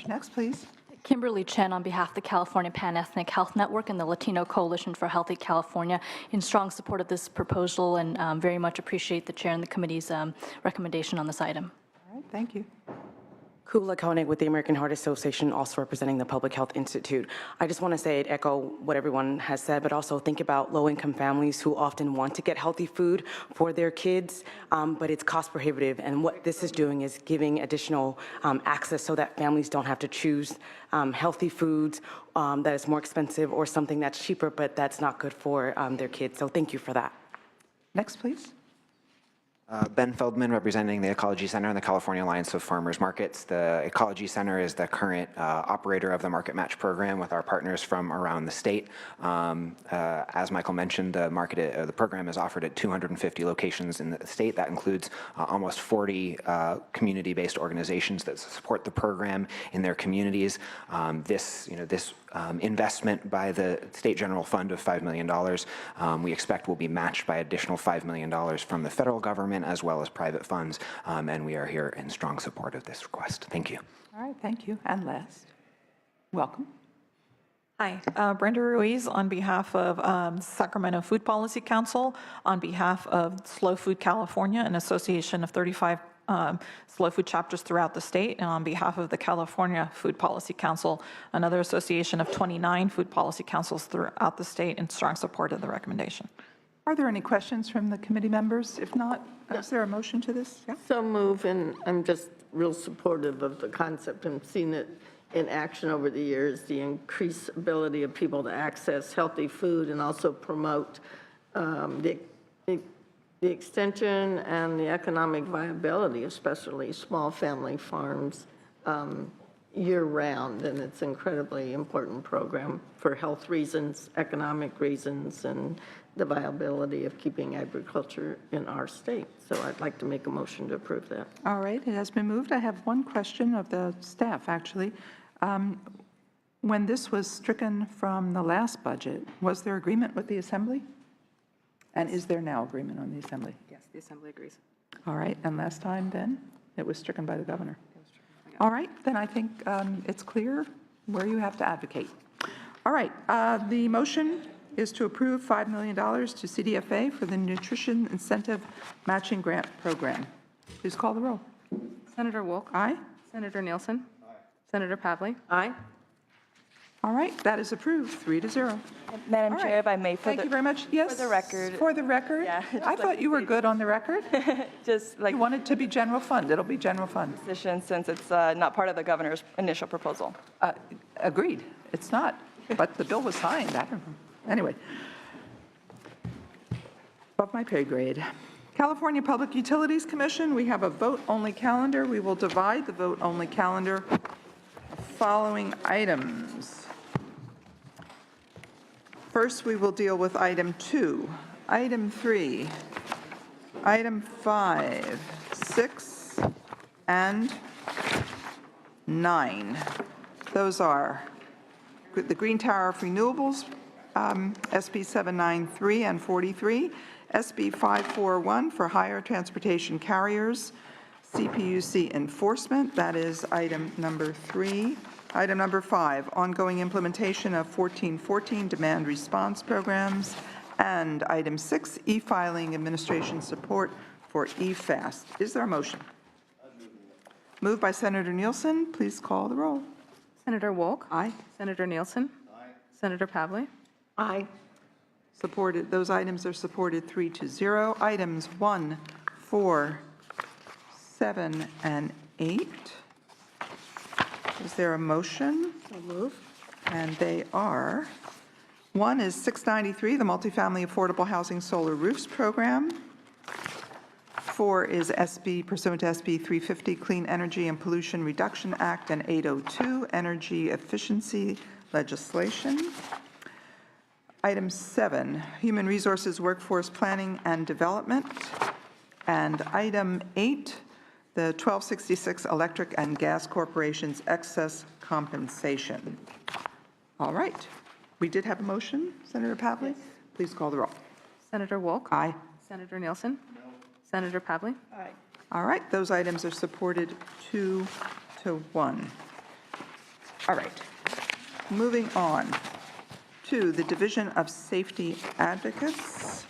Next, please. Kimberly Chen on behalf of the California Pan-Ethnic Health Network and the Latino Coalition for Healthy California, in strong support of this proposal, and very much appreciate the chair and the committee's recommendation on this item. All right, thank you. Kula Koenig with the American Heart Association, also representing the Public Health Institute. I just want to say, echo what everyone has said, but also think about low-income families who often want to get healthy food for their kids, but it's cost prohibitive. And what this is doing is giving additional access so that families don't have to choose healthy foods that is more expensive or something that's cheaper, but that's not good for their kids. So thank you for that. Next, please. Ben Feldman, representing the Ecology Center and the California Alliance of Farmers Markets. The Ecology Center is the current operator of the Market Match program with our partners from around the state. As Michael mentioned, the program is offered at 250 locations in the state. That includes almost 40 community-based organizations that support the program in their communities. This investment by the State General Fund of $5 million, we expect will be matched by additional $5 million from the federal government as well as private funds, and we are here in strong support of this request. Thank you. All right, thank you. And last, welcome. Hi, Brenda Ruiz on behalf of Sacramento Food Policy Council, on behalf of Slow Food California, an association of 35 slow food chapters throughout the state, and on behalf of the California Food Policy Council, another association of 29 food policy councils throughout the state, in strong support of the recommendation. Are there any questions from the committee members? If not, is there a motion to this? Yeah. So move, and I'm just real supportive of the concept and seen it in action over the years, the increased ability of people to access healthy food and also promote the extension and the economic viability, especially small family farms year-round. And it's an incredibly important program for health reasons, economic reasons, and the viability of keeping agriculture in our state. So I'd like to make a motion to approve that. All right, it has been moved. I have one question of the staff, actually. When this was stricken from the last budget, was there agreement with the Assembly? And is there now agreement on the Assembly? Yes, the Assembly agrees. All right, and last time then, it was stricken by the governor. All right, then I think it's clear where you have to advocate. All right, the motion is to approve $5 million to CDFA for the Nutrition Incentive Matching Grant Program. Please call the roll. Senator Wolk? Aye? Senator Nielsen? Aye. Senator Pavley? Aye. All right, that is approved, 3-0. Madam All Chair, right. if I may, Thank you very much. Yes. For the record. For the record? Yeah, just I like thought to you were say- good on the record. just like You want it to be general fund. It'll be general fund. position, since it's not part of the governor's initial proposal. Agreed. It's not, but the bill was signed. I don't know. Anyway. Above my pay grade. California Public Utilities Commission, we have a vote-only calendar. We will divide the vote-only calendar following items. First, we will deal with item 2, item 3, item 5, 6, and 9. Those are the Green Tariff Renewables, SB 793 and 43, SB 541 for higher transportation carriers, CPUC enforcement, that is item number 3. Item number 5, ongoing implementation of 1414 demand response programs, and item 6, e-filing administration support for eFast. Is there a motion? Moved by Senator Nielsen. Please call the roll. Senator Wolk? Aye. Senator Nielsen? Aye. Senator Pavley? Aye. Supported. Those items are supported 3-0. Items 1, 4, 7, and 8. Is there a motion? So move. And they are, 1 is 693, the Multifamily Affordable Housing Solar Roofs Program. 4 is SB, pursuant to SB 350, Clean Energy and Pollution Reduction Act, and 802, Energy Efficiency Legislation. Item 7, Human Resources Workforce Planning and Development. And item 8, the 1266 Electric and Gas Corporation's excess compensation. All right. We did have a motion. Senator Pavley, please call the roll. Senator Wolk? Aye. Senator Nielsen? No. Senator Pavley? Aye. All right. Those items are supported 2-1. All right. Moving on to the Division of Safety Advocates.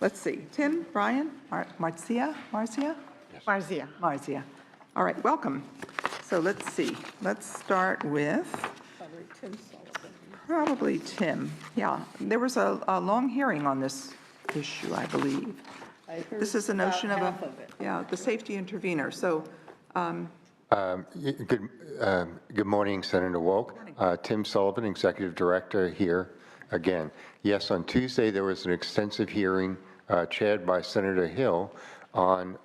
Let's see, Tim, Brian, Marcia? Marzia. All right, welcome. So let's see, let's start with probably Tim. Yeah, there was a long hearing on this issue, I believe. This is a notion of the safety intervener. So, Good morning, Senator Wolk. Tim Sullivan, Executive Director here again. Yes, on Tuesday there was an extensive hearing chaired by Senator Hill on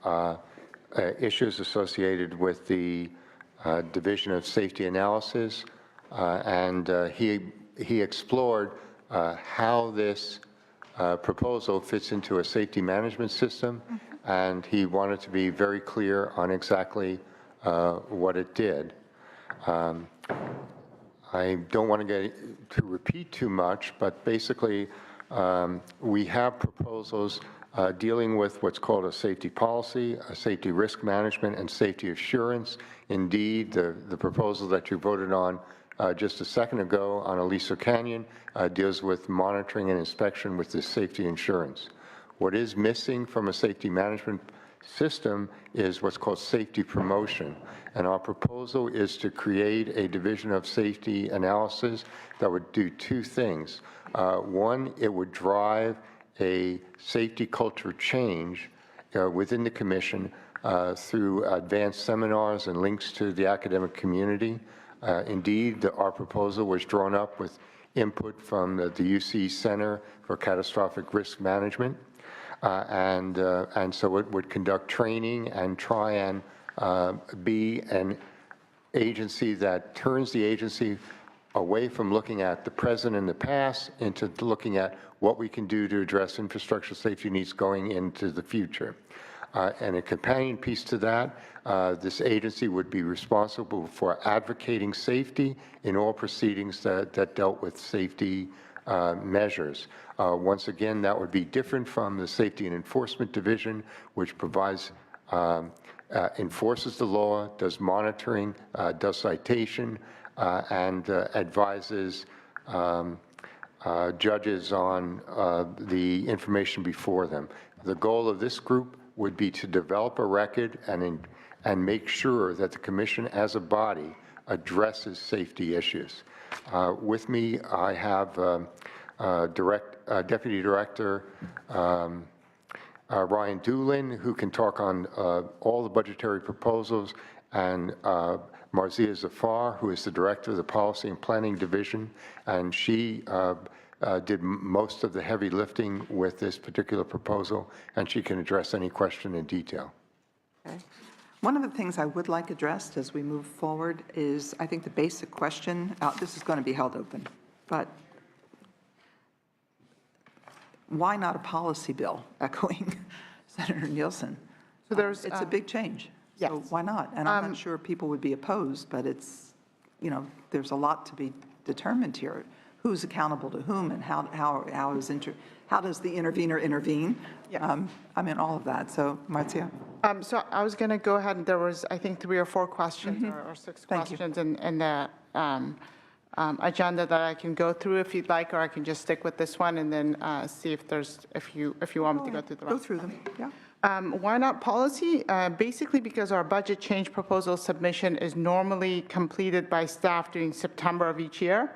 issues associated with the Division of Safety Analysis, and he explored how this proposal fits into a safety management system, and he wanted to be very clear on exactly what it did. I don't want to repeat too much, but basically we have proposals dealing with what's called a safety policy, a safety risk management, and safety assurance. Indeed, the proposal that you voted on just a second ago on Aliso Canyon deals with monitoring and inspection with the safety insurance. What is missing from a safety management system is what's called safety promotion. And our proposal is to create a division of safety analysis that would do two things. One, it would drive a safety culture change within the commission through advanced seminars and links to the academic community. Indeed, our proposal was drawn up with input from the UC Center for Catastrophic Risk Management. And so it would conduct training and try and be an agency that turns the agency away from looking at the present and the past into looking at what we can do to address infrastructure safety needs going into the future. And a companion piece to that, this agency would be responsible for advocating safety in all proceedings that dealt with safety measures. Once again, that would be different from the Safety and Enforcement Division, which provides, enforces the law, does monitoring, does citation, and advises judges on the information before them. The goal of this group would be to develop a record and make sure that the commission as a body addresses safety issues. With me, I have Deputy Director Ryan Doolin, who can talk on all the budgetary proposals, and Marzia Zafar, who is the Director of the Policy and Planning Division, and she did most of the heavy lifting with this particular proposal, and she can address any question in detail. okay. One of the things I would like addressed as we move forward is, I think the basic question, this is going to be held open, but why not a policy bill, echoing Senator Nielsen? So there's, it's a big change. yes. So why not? And I'm not sure people would be opposed, but it's, there's a lot to be determined here. Who's accountable to whom, and how does the intervener intervene? Yes. I mean, all of that. So, Marzia. So I was going to go ahead, and there was, I think, 3 or 4 questions or 6 Thank you. questions in the agenda that I can go through if you'd like, or I can just stick with this one and then see if there's, if you want me to go through the rest. Go through them, yeah. Why not policy? Basically because our budget change proposal submission is normally completed by staff during September of each year.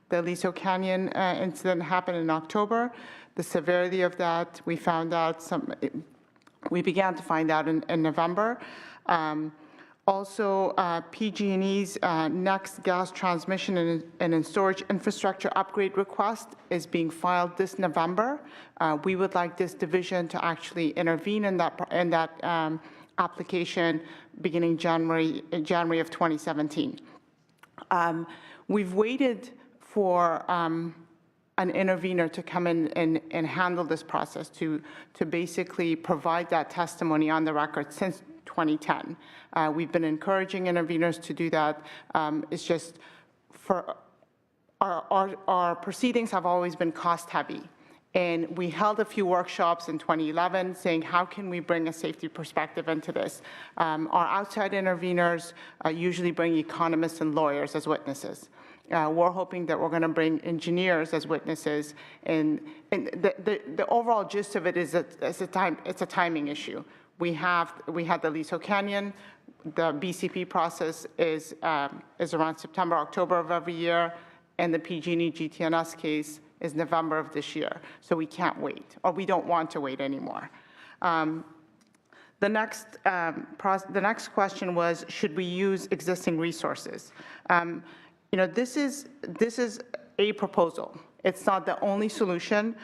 The Aliso Canyon incident happened in October. The severity of that, we began to find out in November. Also, PG&E's next gas transmission and storage infrastructure upgrade request is being filed this November. We would like this division to actually intervene in that application beginning January of 2017. We've waited for an intervener to come in and handle this process, to basically provide that testimony on the record since 2010. We've been encouraging interveners to do that. It's just for our proceedings have always been cost heavy. And we held a few workshops in 2011 saying, how can we bring a safety perspective into this? Our outside interveners usually bring economists and lawyers as witnesses. We're hoping that we're going to bring engineers as witnesses. And the overall gist of it is that it's a timing issue. We had the Liso Canyon. The BCP process is around September, October of every year, and the PG&E GTNS case is November of this year. So we can't wait, or we don't want to wait anymore. The next question was, should we use existing resources? This is a proposal. It's not the only solution.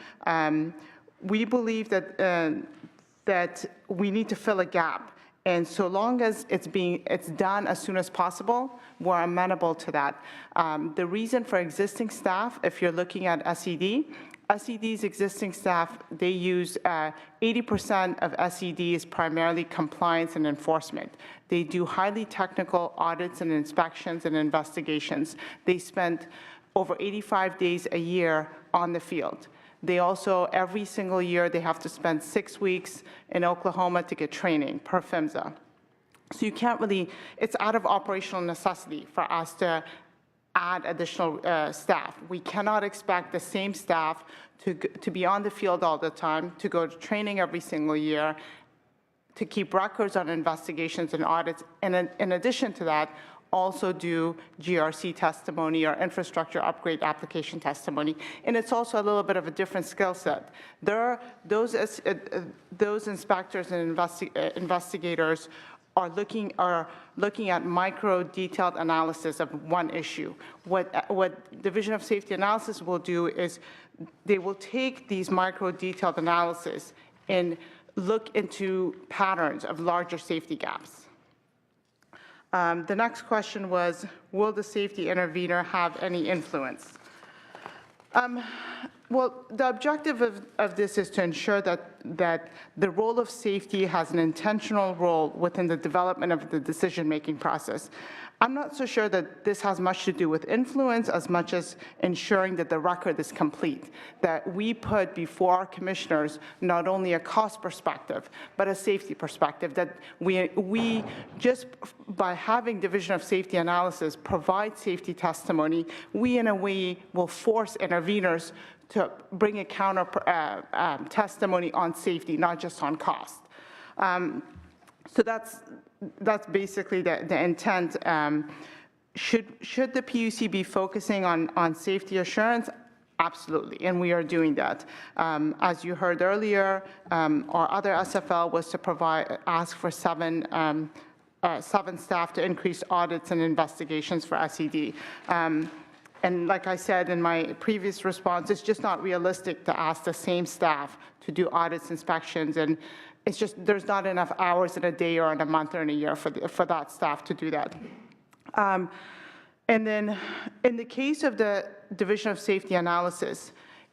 We believe that we need to fill a gap. And so long as it's done as soon as possible, we're amenable to that. The reason for existing staff, if you're looking at SED's existing staff, they use 80% of SED is primarily compliance and enforcement. They do highly technical audits and inspections and investigations. They spend over 85 days a year on the field. They also, every single year, they have to spend 6 weeks in Oklahoma to get training per PHMSA. So you can't really, it's out of operational necessity for us to add additional staff. We cannot expect the same staff to be on the field all the time, to go to training every single year, to keep records on investigations and audits, and in addition to that, also do GRC testimony or infrastructure upgrade application testimony. And it's also a little bit of a different skill set. Those inspectors and investigators are looking at micro detailed analysis of one issue. What Division of Safety Analysis will do is they will take these micro detailed analysis and look into patterns of larger safety gaps. The next question was, will the safety intervener have any influence? Well, the objective of this is to ensure that the role of safety has an intentional role within the development of the decision-making process. I'm not so sure that this has much to do with influence as much as ensuring that the record is complete, that we put before our commissioners not only a cost perspective, but a safety perspective, that we just by having Division of Safety Analysis provide safety testimony, we in a way will force interveners to bring a counter testimony on safety, not just on cost. So that's basically the intent. Should the PUC be focusing on safety assurance? Absolutely, and we are doing that. As you heard earlier, our other SFL was to ask for seven staff to increase audits and investigations for SED. And like I said in my previous response, it's just not realistic to ask the same staff to do audits, inspections, and it's just there's not enough hours in a day or in a month or in a year for that staff to do that. And then in the case of the Division of Safety Analysis,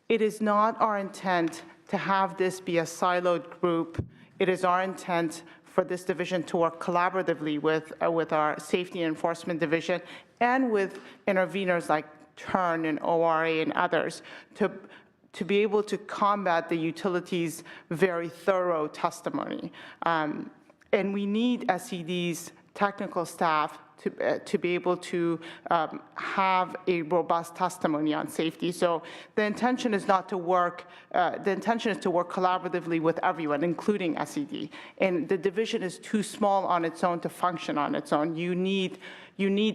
it is not our intent to have this be a siloed group. It is our intent for this division to work collaboratively with our Safety Enforcement Division and with interveners like TURN and ORA and others to be able to combat the utilities' very thorough testimony. And we need SED's technical staff to be able to have a robust testimony on safety. So the intention is not to work, the intention is to work collaboratively with everyone, including SED. And the division is too small on its own to function on its own. You need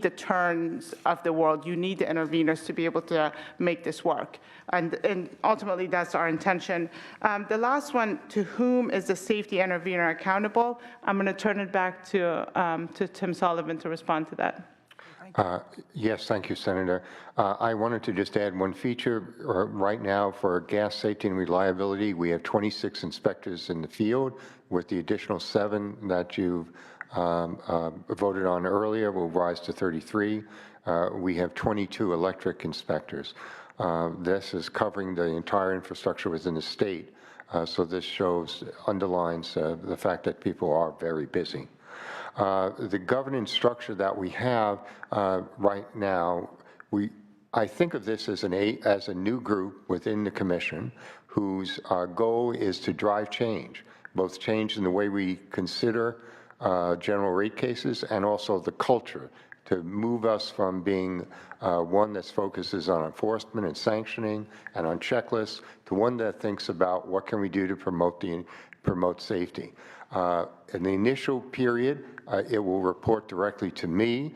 the turns of the world. You need the interveners to be able to make this work. And ultimately, that's our intention. The last one, to whom is the safety intervener accountable? I'm going to turn it back to Tim Sullivan to respond to that. Yes, thank you, Senator. I wanted to just add one feature. Right now, for gas safety and reliability, we have 26 inspectors in the field, with the additional 7 that you've voted on earlier will rise to 33. We have 22 electric inspectors. This is covering the entire infrastructure within the state. So this underlines the fact that people are very busy. The governance structure that we have right now, I think of this as a new group within the commission whose goal is to drive change, both change in the way we consider general rate cases and also the culture, to move us from being one that focuses on enforcement and sanctioning and on checklists to one that thinks about what can we do to promote safety. In the initial period, it will report directly to me.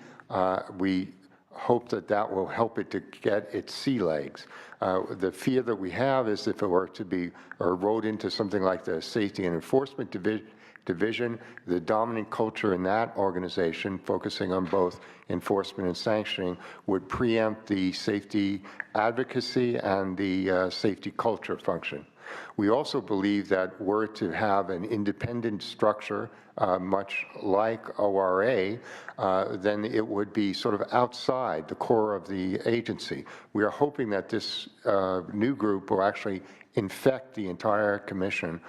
We hope that that will help it to get its sea legs. The fear that we have is if it were to be rolled into something like the Safety and Enforcement Division, the dominant culture in that organization, focusing on both enforcement and sanctioning, would preempt the safety advocacy and the safety culture function. We also believe that were it to have an independent structure, much like ORA, then it would be sort of outside the core of the agency. We are hoping that this new group will actually infect the entire commission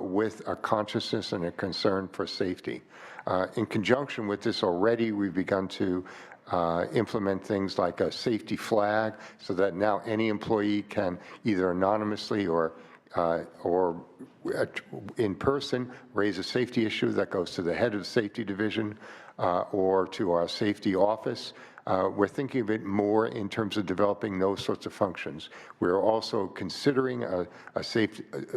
with a consciousness and a concern for safety. In conjunction with this already, we've begun to implement things like a safety flag so that now any employee can either anonymously or in person raise a safety issue that goes to the head of the safety division or to our safety office. We're thinking of it more in terms of developing those sorts of functions. We're also considering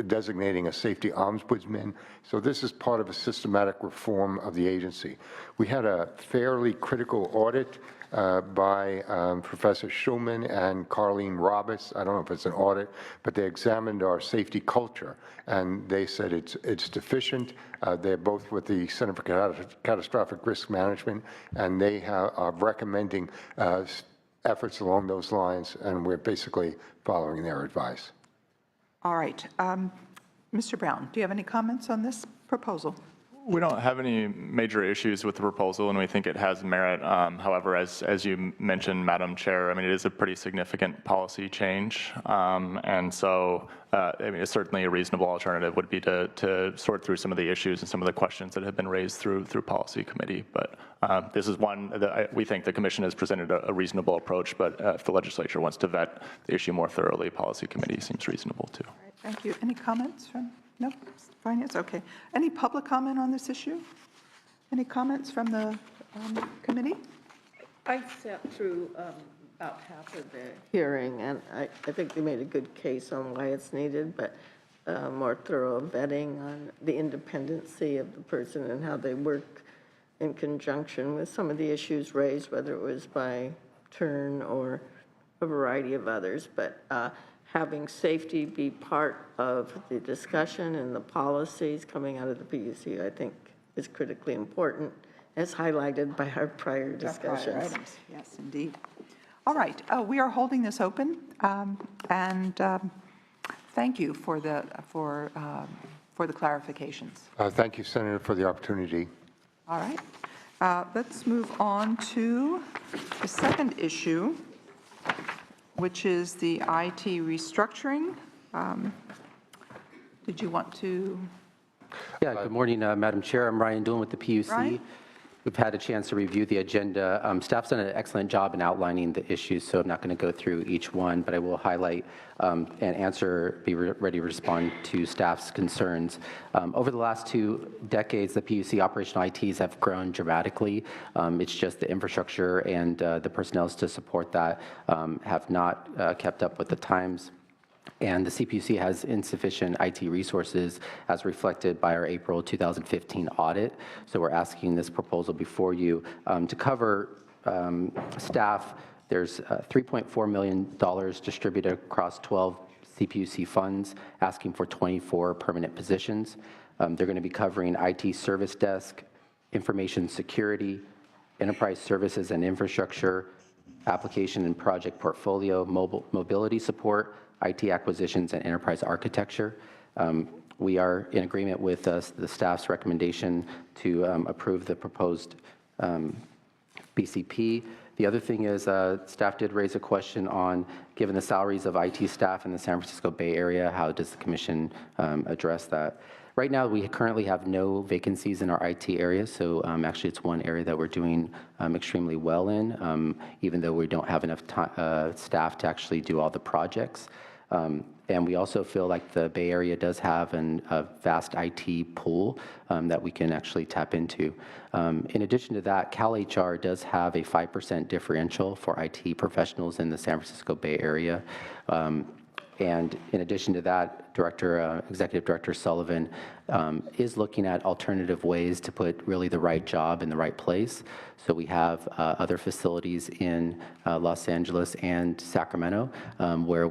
designating a safety ombudsman. So this is part of a systematic reform of the agency. We had a fairly critical audit by Professor Schulman and Carlene Roberts. I don't know if it's an audit, but they examined our safety culture, and they said it's deficient. They're both with the Center for Catastrophic Risk Management, and they are recommending efforts along those lines, and we're basically following their advice. All right. Mr. Brown, do you have any comments on this proposal? We don't have any major issues with the proposal, and we think it has merit. However, as you mentioned, Madam Chair, I mean, it is a pretty significant policy change, and so I mean, it's certainly a reasonable alternative would be to sort through some of the issues and some of the questions that have been raised through policy committee. But this is one that we think the commission has presented a reasonable approach. But if the legislature wants to vet the issue more thoroughly, policy committee seems reasonable too. All right, thank you. Any comments from? No? Finance? Okay. Any public comment on this issue? Any comments from the committee? I sat through about half of the hearing, and I think they made a good case on why it's needed, but more thorough vetting on the independency of the person and how they work in conjunction with some of the issues raised, whether it was by turn or a variety of others. But having safety be part of the discussion and the policies coming out of the PUC, I think, is critically important, as highlighted by our prior discussions. Yes, indeed. All right, we are holding this open, and thank you for the clarifications. Thank you, Senator, for the opportunity. All right, let's move on to the second issue, which is the IT restructuring. Did you want to? Yeah, good morning, Madam Chair. I'm Ryan Doolin with the PUC. Ryan? We've had a chance to review the agenda. Staff's done an excellent job in outlining the issues, so I'm not going to go through each one, but I will highlight and be ready to respond to staff's concerns. Over the last 2 decades, the PUC operational ITs have grown dramatically. It's just the infrastructure and the personnel to support that have not kept up with the times. And the CPUC has insufficient IT resources as reflected by our April 2015 audit. So we're asking this proposal before you to cover staff. There's $3.4 million distributed across 12 CPUC funds, asking for 24 permanent positions. They're going to be covering IT service desk, information security, enterprise services and infrastructure, application and project portfolio, mobility support, IT acquisitions, and enterprise architecture. We are in agreement with the staff's recommendation to approve the proposed BCP. The other thing is staff did raise a question on, given the salaries of IT staff in the San Francisco Bay Area, how does the commission address that? Right now, we currently have no vacancies in our IT area, so actually it's one area that we're doing extremely well in, even though we don't have enough staff to actually do all the projects. And we also feel like the Bay Area does have a vast IT pool that we can actually tap into. In addition to that, CalHR does have a 5% differential for IT professionals in the San Francisco Bay Area. And in addition to that, Executive Director Sullivan is looking at alternative ways to put really the right job in the right place. So we have other facilities in Los Angeles and Sacramento where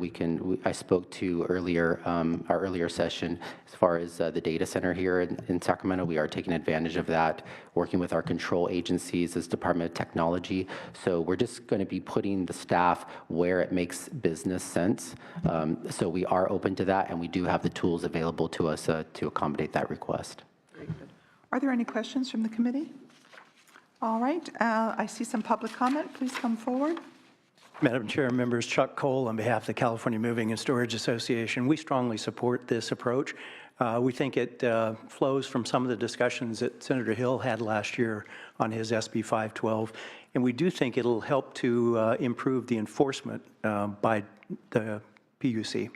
I spoke to earlier, our earlier session, as far as the data center here in Sacramento. We are taking advantage of that, working with our control agencies as Department of Technology. So we're just going to be putting the staff where it makes business sense. So we are open to that, and we do have the tools available to us to accommodate that request. Are there any questions from the committee? All right, I see some public comment. Please come forward. Madam Chair, members, Chuck Cole on behalf of the California Moving and Storage Association. We strongly support this approach. We think it flows from some of the discussions that Senator Hill had last year on his SB 512, and we do think it'll help to improve the enforcement by the PUC.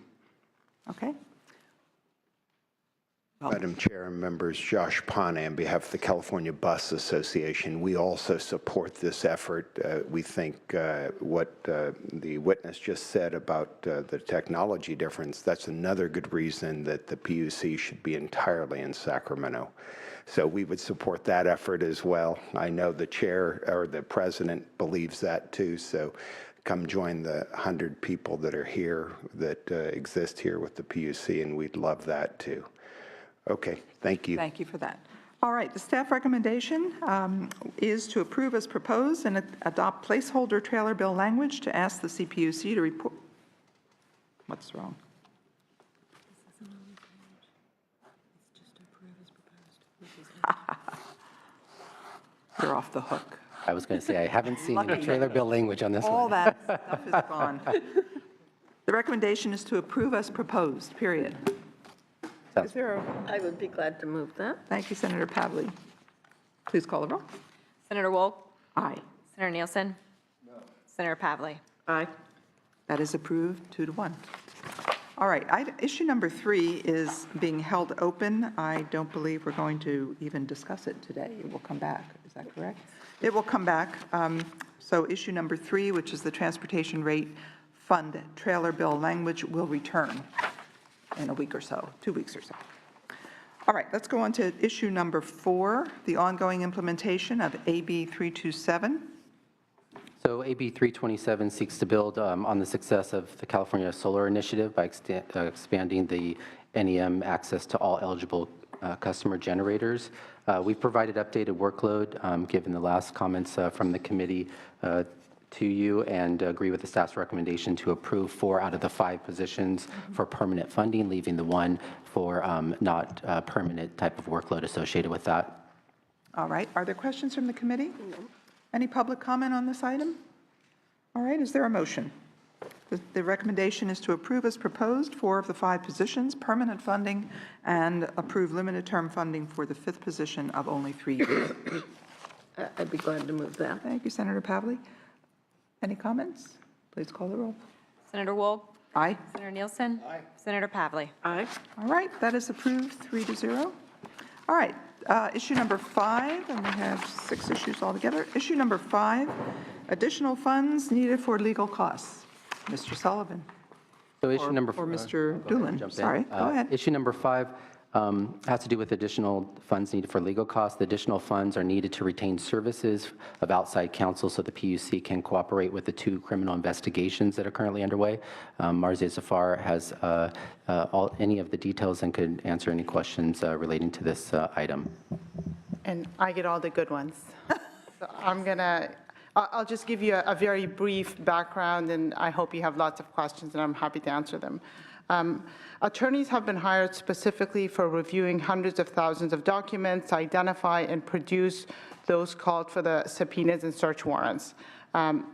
Okay. Madam Chair and members, Josh Pane on behalf of the California Bus Association. We also support this effort. We think what the witness just said about the technology difference, that's another good reason that the PUC should be entirely in Sacramento. So we would support that effort as well. I know the chair or the president believes that too, so come join the 100 people that are here, that exist here with the PUC, and we'd love that too. Okay, thank you. Thank you for that. All right, the staff recommendation is to approve as proposed and adopt placeholder trailer bill language to ask the CPUC to report. What's wrong? You're off the hook. I was going to say, I haven't seen any trailer bill language on this one. All that stuff is gone. The recommendation is to approve as proposed, period. Is there a, I would be glad to move that. thank you, Senator Pavley. Please call the roll. Senator Wolk? Aye. Senator Nielsen? No. Senator Pavley? Aye. That is approved 2-1. All right, issue number 3 is being held open. I don't believe we're going to even discuss it today. It will come back. Is that correct? It will come back. So issue number 3, which is the Transportation Rate Fund trailer bill language, will return in a week or so, 2 weeks or so. All right, let's go on to issue number 4, the ongoing implementation of AB 327. So AB 327 seeks to build on the success of the California Solar Initiative by expanding the NEM access to all eligible customer generators. We've provided updated workload given the last comments from the committee to you, and agree with the staff's recommendation to approve 4 out of the 5 positions for permanent funding, leaving the 1 for not permanent type of workload associated with that. All right, are there questions from the committee? Any public comment on this item? All right, is there a motion? The recommendation is to approve as proposed 4 of the 5 positions, permanent funding, and approve limited term funding for the 5th position of only 3 years. I'd be glad to move that. Thank you, Senator Pavley. Any comments? Please call the roll. Senator Wolk? Aye. Senator Nielsen? Aye. Senator Pavley? Aye. All right, that is approved 3-0. All right, issue number 5, and we have 6 issues altogether. Issue number 5, additional funds needed for legal costs. Mr. Sullivan. So issue number Or Mr. Doolin, sorry, go ahead. Issue number 5 has to do with additional funds needed for legal costs. The additional funds are needed to retain services of outside counsel so the PUC can cooperate with the 2 criminal investigations that are currently underway. Marzia Zafar has any of the details and could answer any questions relating to this item. And I get all the good ones. So I'll just give you a very brief background, and I hope you have lots of questions, and I'm happy to answer them. Attorneys have been hired specifically for reviewing hundreds of thousands of documents, identify and produce those called for the subpoenas and search warrants.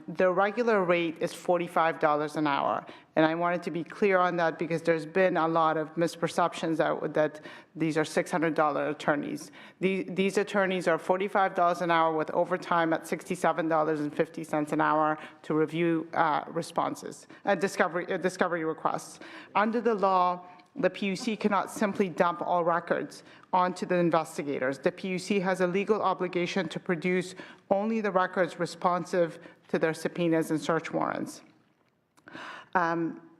The regular rate is $45 an hour. And I wanted to be clear on that because there's been a lot of misperceptions that these are $600 attorneys. These attorneys are $45 an hour with overtime at $67.50 an hour to review responses, discovery requests. Under the law, the PUC cannot simply dump all records onto the investigators. The PUC has a legal obligation to produce only the records responsive to their subpoenas and search warrants.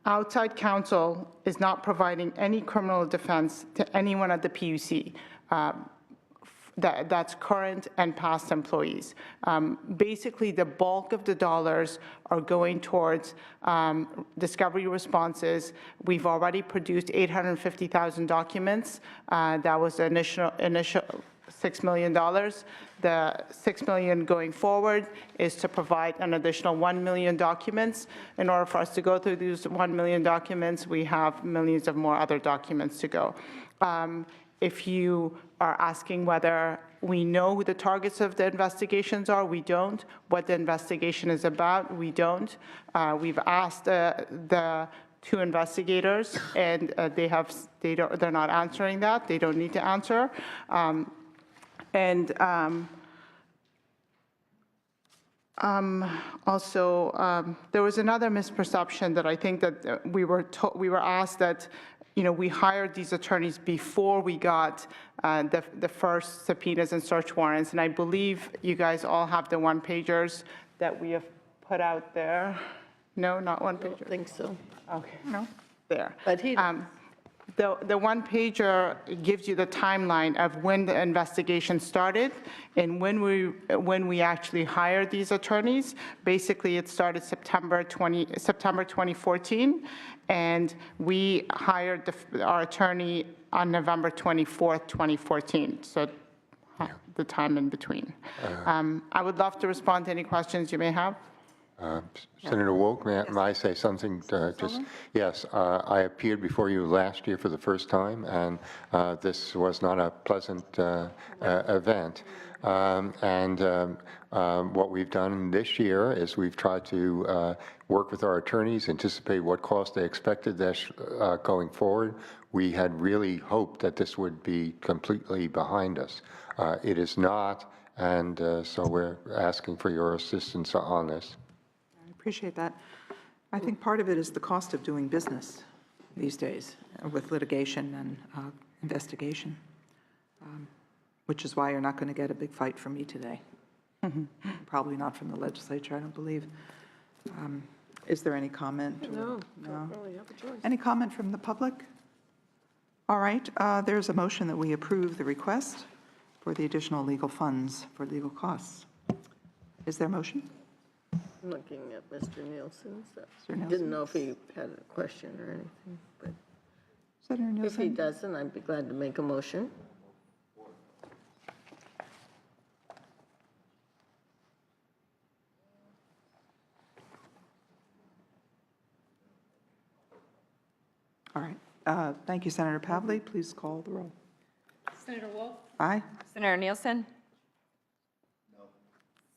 Outside counsel is not providing any criminal defense to anyone at the PUC. That's current and past employees. Basically, the bulk of the dollars are going towards discovery responses. We've already produced 850,000 documents. That was the initial $6 million. The $6 million going forward is to provide an additional 1 million documents. In order for us to go through these 1 million documents, we have millions of more other documents to go. If you are asking whether we know who the targets of the investigations are, we don't. What the investigation is about, we don't. We've asked the two investigators, and they're not answering that. They don't need to answer. Also, there was another misperception that I think that we were asked that, we hired these attorneys before we got the first subpoenas and search warrants, and I believe you guys all have the one-pagers that we have put out there. No, not one-pager? I think so. Okay. No? There. But the one-pager gives you the timeline of when the investigation started and when we actually hired these attorneys. Basically, it started September 2014, and we hired our attorney on November 24th, 2014. So the time in between. I would love to respond to any questions you may have. Senator Wolk, may I say something? Yes, I appeared before you last year for the first time, and this was not a pleasant event. What we've done this year is we've tried to work with our attorneys, anticipate what costs they expected going forward. We had really hoped that this would be completely behind us. It is not, and so we're asking for your assistance on this. Appreciate that. I think part of it is the cost of doing business these days with litigation and investigation, which is why you're not going to get a big fight from me today. Probably not from the legislature, I don't believe. Is there any comment? No, don't really have a choice. Any comment from the public? All right, there's a motion that we approve the request for the additional legal funds for legal costs. Is there a motion? I'm looking at Mr. Nielsen. So Mr. Nielsen? Didn't know if he had a question or anything, but Senator Nielsen? if he doesn't, I'd be glad to make a motion. All right. Thank you, Senator Pavley. Please call the roll. Senator Wolk? Aye. Senator Nielsen? No.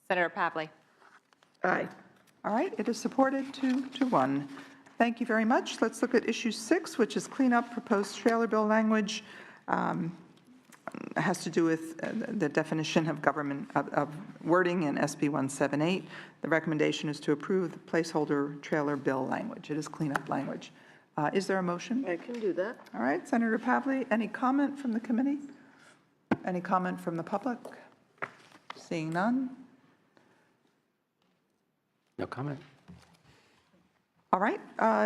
Senator Pavley? Aye. All right, it is supported 2-1. Thank you very much. Let's look at issue 6, which is cleanup proposed trailer bill language. Has to do with the definition of government of wording in SB 178. The recommendation is to approve the placeholder trailer bill language. It is cleanup language. Is there a motion? I can do that. All right, Senator Pavley, any comment from the committee? Any comment from the public? Seeing none. No comment. All right,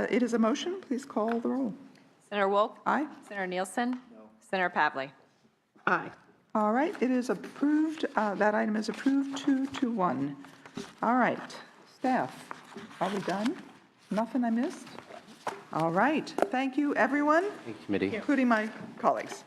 it is a motion. Please call the roll. Senator Wolk? Aye. Senator Nielsen? No. Senator Pavley? Aye. All right, it is approved. That item is approved 2-1. All right, staff, are we done? Nothing I missed? All right, thank you, everyone, Thank you, committee. including my colleagues.